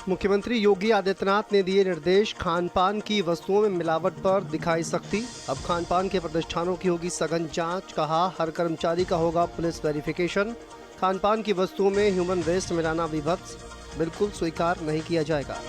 मुख्यमंत्री योगी आदित्यनाथ ने दिए निर्देश, खान-पान की वस्तुओं में मिलावट पर दिखाई सख्ती। अब खान-पान के प्रतिष्ठानों की होगी सघन जांच। कहा, हर कर्मचारी का होगा पुलिस वेरिफिकेशन। खान-पान की वस्तुओं में ह्यूमन वेस्ट मिलाना विभत्स, बिल्कुल स्वीकार नहीं किया जाएगा।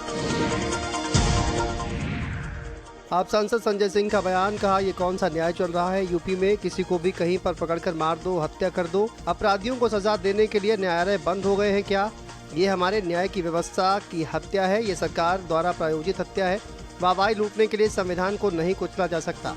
आप सांसद संजय सिंह का बयान। कहा, ये कौन सा न्याय चल रहा है यूपी में? किसी को भी कहीं पर पकड़कर मार दो, हत्या कर दो। अपराधियों को सजा देने के लिए न्यायालय बंद हो गए हैं क्या? ये हमारे न्याय की व्यवस्था की हत्या है। ये सरकार द्वारा प्रायोजित हत्या है। वाहवाही लूटने के लिए संविधान को नहीं कुचला जा सकता।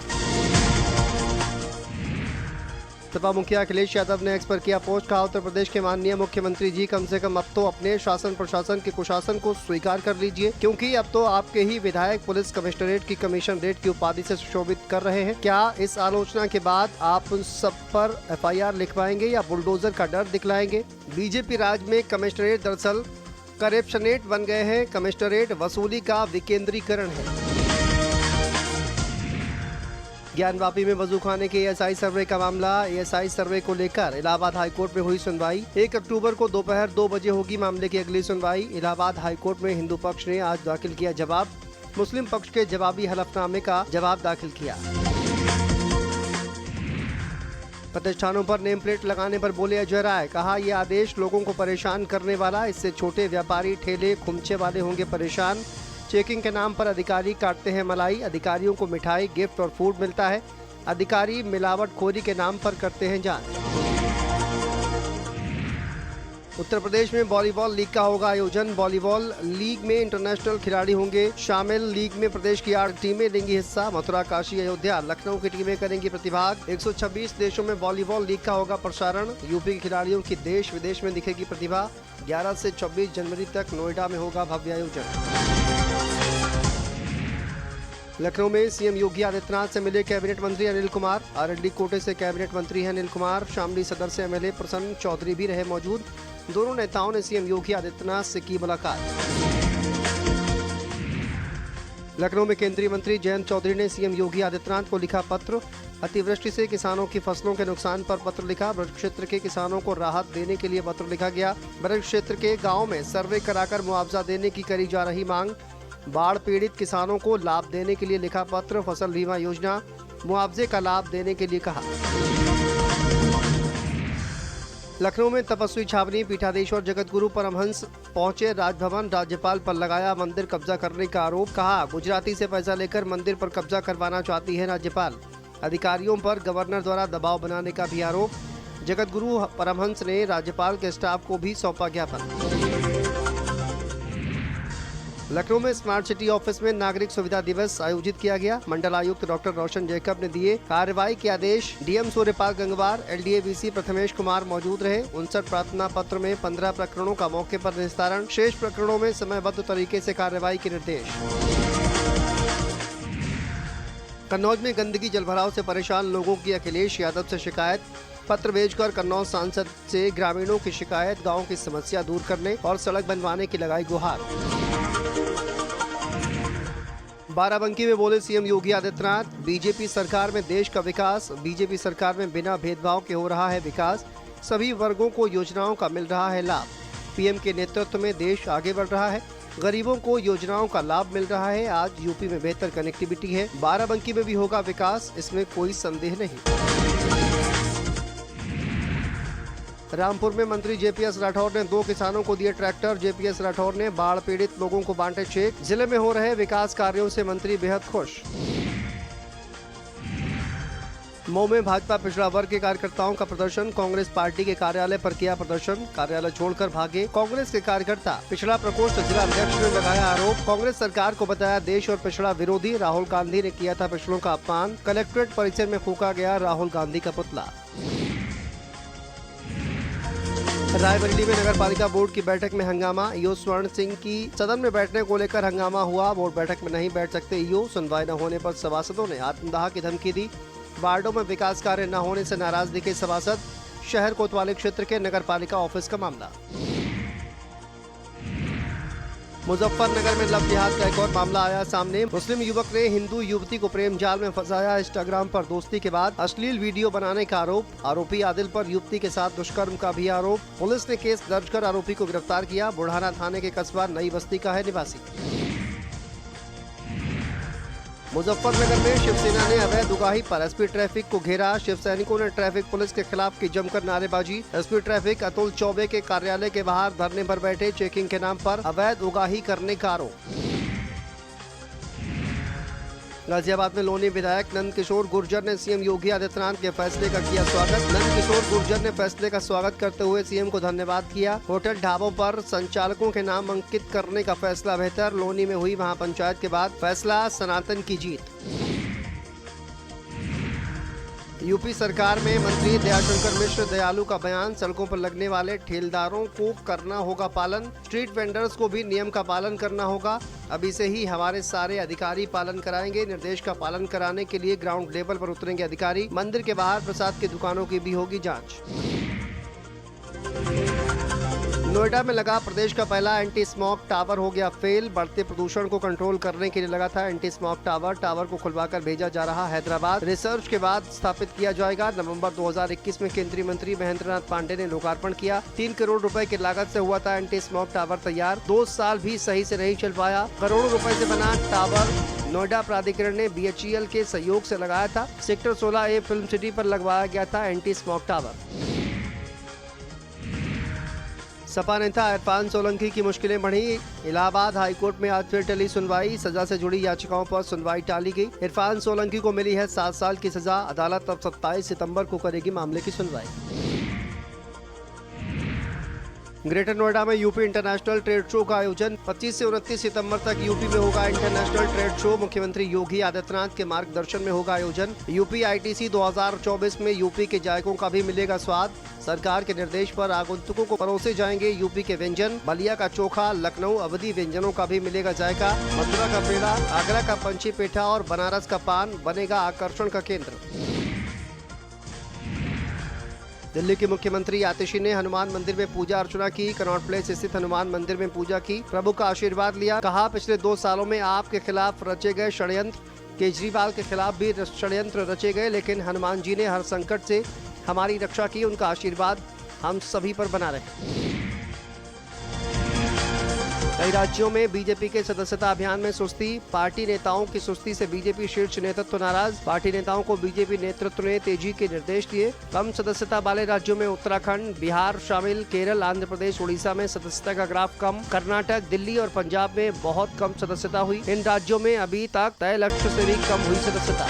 सपा मुखिया अखिलेश यादव ने एक्स पर किया पोस्ट। कहा, उत्तर प्रदेश के माननीय मुख्यमंत्री जी, कम से कम अब तो अपने शासन प्रशासन के कुशासन को स्वीकार कर लीजिए, क्योंकि अब तो आपके ही विधायक पुलिस कमिश्नरेट की कमीशन रेट की उपाधि से सुशोभित कर रहे हैं। क्या इस आलोचना के बाद आप उन सब पर FIR लिखवाएंगे या बुलडोजर का डर दिखलाएंगे? बीजेपी राज में कमिश्नरेट दरअसल करप्शनेट बन गए हैं। कमिश्नरेट वसूली का विकेंद्रीकरण है। ज्ञानवापी में वजू खाने के ASI सर्वे का मामला। ASI सर्वे को लेकर इलाहाबाद हाईकोर्ट में हुई सुनवाई। 1 अक्टूबर को दोपहर 2 बजे होगी मामले की अगली सुनवाई। इलाहाबाद हाईकोर्ट में हिंदू पक्ष ने आज दाखिल किया जवाब। मुस्लिम पक्ष के जवाबी हलफनामे का जवाब दाखिल किया। प्रतिष्ठानों पर नेम प्लेट लगाने पर बोले अजय राय। कहा, यह आदेश लोगों को परेशान करने वाला, इससे छोटे व्यापारी, ठेले, खुमचे वाले होंगे परेशान। चेकिंग के नाम पर अधिकारी काटते हैं मलाई। अधिकारियों को मिठाई, गिफ्ट और फूड मिलता है। अधिकारी मिलावटखोरी के नाम पर करते हैं जांच। उत्तर प्रदेश में वॉलीबॉल लीग का होगा आयोजन। वॉलीबॉल लीग में इंटरनेशनल खिलाड़ी होंगे शामिल। लीग में प्रदेश की 8 टीमें लेंगी हिस्सा। मथुरा, काशी, अयोध्या, लखनऊ की टीमें करेंगी प्रतिभाग। 126 देशों में वॉलीबॉल लीग का होगा प्रसारण। यूपी के खिलाड़ियों की देश विदेश में दिखेगी प्रतिभा। 11 से 24 जनवरी तक नोएडा में होगा भव्य आयोजन। लखनऊ में सीएम योगी आदित्यनाथ से मिले कैबिनेट मंत्री अनिल कुमार। आरएलडी कोटे से कैबिनेट मंत्री हैं अनिल कुमार। शामली सदर से MLA प्रसन्न चौधरी भी रहे मौजूद। दोनों नेताओं ने सीएम योगी आदित्यनाथ से की मुलाकात। लखनऊ में केंद्रीय मंत्री जयंत चौधरी ने सीएम योगी आदित्यनाथ को लिखा पत्र। अतिवृष्टि से किसानों की फसलों के नुकसान पर पत्र लिखा। ब्रज क्षेत्र के किसानों को राहत देने के लिए पत्र लिखा गया। ब्रज क्षेत्र के गाँव में सर्वे कराकर मुआवजा देने की करी जा रही मांग। बाढ़ पीड़ित किसानों को लाभ देने के लिए लिखा पत्र। फसल बीमा योजना, मुआवजे का लाभ देने के लिए कहा। लखनऊ में तपस्वी छावनी पीठाधीश्वर जगतगुरु परमहंस पहुंचे राजभवन। राज्यपाल पर लगाया मंदिर कब्जा करने का आरोप। कहा, गुजराती से पैसा लेकर मंदिर पर कब्जा करवाना चाहती है राज्यपाल। अधिकारियों पर गवर्नर द्वारा दबाव बनाने का भी आरोप। जगतगुरु परमहंस ने राज्यपाल के स्टाफ को भी सौंपा ज्ञापन। लखनऊ में स्मार्ट सिटी ऑफिस में नागरिक सुविधा दिवस आयोजित किया गया। मंडल आयुक्त डॉक्टर रोशन जैकब ने दिए कार्रवाई के आदेश। डीएम सूर्यपाल गंगवार, LDA-VC प्रथमेश कुमार मौजूद रहे। 59 प्रार्थना पत्र में 15 प्रकरणों का मौके पर निस्तारण। शेष प्रकरणों में समयबद्ध तरीके से कार्रवाई के निर्देश। कन्नौज में गंदगी जलभराव से परेशान लोगों की अखिलेश यादव से शिकायत। पत्र भेजकर कन्नौज सांसद से ग्रामीणों की शिकायत, गाँव की समस्या दूर करने और सड़क बनवाने की लगाई गुहार। बाराबंकी में बोले सीएम योगी आदित्यनाथ। बीजेपी सरकार में देश का विकास। बीजेपी सरकार में बिना भेदभाव के हो रहा है विकास। सभी वर्गों को योजनाओं का मिल रहा है लाभ। पीएम के नेतृत्व में देश आगे बढ़ रहा है। गरीबों को योजनाओं का लाभ मिल रहा है। आज यूपी में बेहतर कनेक्टिविटी है। बाराबंकी में भी होगा विकास, इसमें कोई संदेह नहीं। रामपुर में मंत्री JPS राठौर ने 2 किसानों को दिए ट्रैक्टर। JPS राठौर ने बाढ़ पीड़ित लोगों को बांटे चेक। जिले में हो रहे विकास कार्यों से मंत्री बेहद खुश। मऊ में भाजपा पिछड़ा वर्ग के कार्यकर्ताओं का प्रदर्शन। कांग्रेस पार्टी के कार्यालय पर किया प्रदर्शन। कार्यालय छोड़कर भागे कांग्रेस के कार्यकर्ता। पिछड़ा प्रकोष्ठ जिला अध्यक्ष ने लगाया आरोप। कांग्रेस सरकार को बताया देश और पिछड़ा विरोधी। राहुल गांधी ने किया था पिछड़ों का अपमान। कलेक्ट्रेट परिसर में फूंका गया राहुल गांधी का पुतला। रायबरेली में नगर पालिका बोर्ड की बैठक में हंगामा। ईओ स्वर्ण सिंह की सदन में बैठने को लेकर हंगामा हुआ। बोर्ड बैठक में नहीं बैठ सकते ईओ। सुनवाई न होने पर सभासदों ने आत्मदाह की धमकी दी। वार्डों में विकास कार्य न होने से नाराज दिखे सभासद। शहर कोतवाली क्षेत्र के नगर पालिका ऑफिस का मामला। मुजफ्फरनगर में लव जिहाद का एक और मामला आया सामने। मुस्लिम युवक ने हिंदू युवती को प्रेम जाल में फंसाया। इंस्टाग्राम पर दोस्ती के बाद अश्लील वीडियो बनाने का आरोपी आदिल पर युवती के साथ दुष्कर्म का भी आरोप। पुलिस ने केस दर्ज कर आरोपी को गिरफ्तार किया। बुढ़ाना थाने के कस्बा नई बस्ती का है निवासी। मुजफ्फरनगर में शिवसेना ने अवैध उगाही पर एसपी ट्रैफिक को घेरा। शिव सैनिकों ने ट्रैफिक पुलिस के खिलाफ की जमकर नारेबाजी। एसपी ट्रैफिक अतुल चौबे के कार्यालय के बाहर धरने पर बैठे। चेकिंग के नाम पर अवैध उगाही करने का आरोप। गाजियाबाद में लोनी विधायक नंद किशोर गुर्जर ने सीएम योगी आदित्यनाथ के फैसले का किया स्वागत। नंद किशोर गुर्जर ने फैसले का स्वागत करते हुए सीएम को धन्यवाद किया। होटल ढाबों पर संचालकों के नाम अंकित करने का फैसला बेहतर। लोनी में हुई महापंचायत के बाद फैसला सनातन की जीत। यूपी सरकार में मंत्री दयाशंकर मिश्र दयालु का बयान। सड़कों पर लगने वाले ठेलेदारों को करना होगा पालन। स्ट्रीट वेंडर्स को भी नियम का पालन करना होगा। अभी से ही हमारे सारे अधिकारी पालन कराएंगे। निर्देश का पालन कराने के लिए ग्राउंड लेवल पर उतरेंगे अधिकारी। मंदिर के बाहर प्रसाद की दुकानों की भी होगी जांच। नोएडा में लगा प्रदेश का पहला एंटी स्मॉग टावर हो गया फेल। बढ़ते प्रदूषण को कंट्रोल करने के लिए लगा था एंटी स्मॉग टावर को खुलवाकर भेजा जा रहा हैदराबाद। रिसर्च के बाद स्थापित किया जाएगा। नवंबर 2021 में केंद्रीय मंत्री महेंद्र नाथ पांडे ने लोकार्पण किया। 3 करोड़ रुपए की लागत से हुआ था एंटी स्मॉग टावर तैयार। 2 साल भी सही से नहीं चल पाया। करोड़ों रुपए से बना टावर नोएडा प्राधिकरण ने BHEL के सहयोग से लगाया था। सेक्टर 16A फिल्म सिटी पर लगवाया गया था एंटी स्मॉग टावर। सपा नेता इरफान सोलंकी की मुश्किलें बढ़ी। इलाहाबाद हाईकोर्ट में आज फिर टली सुनवाई। सजा से जुड़ी याचिकाओं पर सुनवाई टाली गई। इरफान सोलंकी को मिली है 7 साल की सजा। अदालत अब 27 सितंबर को करेगी मामले की सुनवाई। ग्रेटर नोएडा में यूपी इंटरनेशनल ट्रेड शो का आयोजन। 25 से 29 सितंबर तक यूपी में होगा इंटरनेशनल ट्रेड शो। मुख्यमंत्री योगी आदित्यनाथ के मार्गदर्शन में होगा आयोजन। यूपी ITC 2024 में यूपी के जायकों का भी मिलेगा स्वाद। सरकार के निर्देश पर आगंतुकों को परोसे जाएंगे यूपी के व्यंजन। बलिया का चोखा, लखनऊ अवधी व्यंजनों का भी मिलेगा जायका। मथुरा का पेड़ा, आगरा का पंची पेठा और बनारस का पान बनेगा आकर्षण का केंद्र। दिल्ली के मुख्यमंत्री आतिशी ने हनुमान मंदिर में पूजा अर्चना की। कनॉट प्लेस स्थित हनुमान मंदिर में पूजा की। प्रभु का आशीर्वाद लिया। कहा पिछले 2 सालों में आपके खिलाफ रचे गए षड्यंत्र, केजरीवाल के खिलाफ भी षड्यंत्र रचे गए, लेकिन हनुमान जी ने हर संकट से हमारी रक्षा की। उनका आशीर्वाद हम सभी पर बना रहे। कई राज्यों में बीजेपी के सदस्यता अभियान में सुस्ती। पार्टी नेताओं की सुस्ती से बीजेपी शीर्ष नेतृत्व नाराज। पार्टी नेताओं को बीजेपी नेतृत्व ने तेजी के निर्देश दिए। कम सदस्यता वाले राज्यों में उत्तराखंड, बिहार शामिल। केरल, आंध्र प्रदेश, उड़ीसा में सदस्यता का ग्राफ कम। कर्नाटक, दिल्ली और पंजाब में बहुत कम सदस्यता हुई। इन राज्यों में अभी तक तय लक्ष्य से भी कम हुई सदस्यता।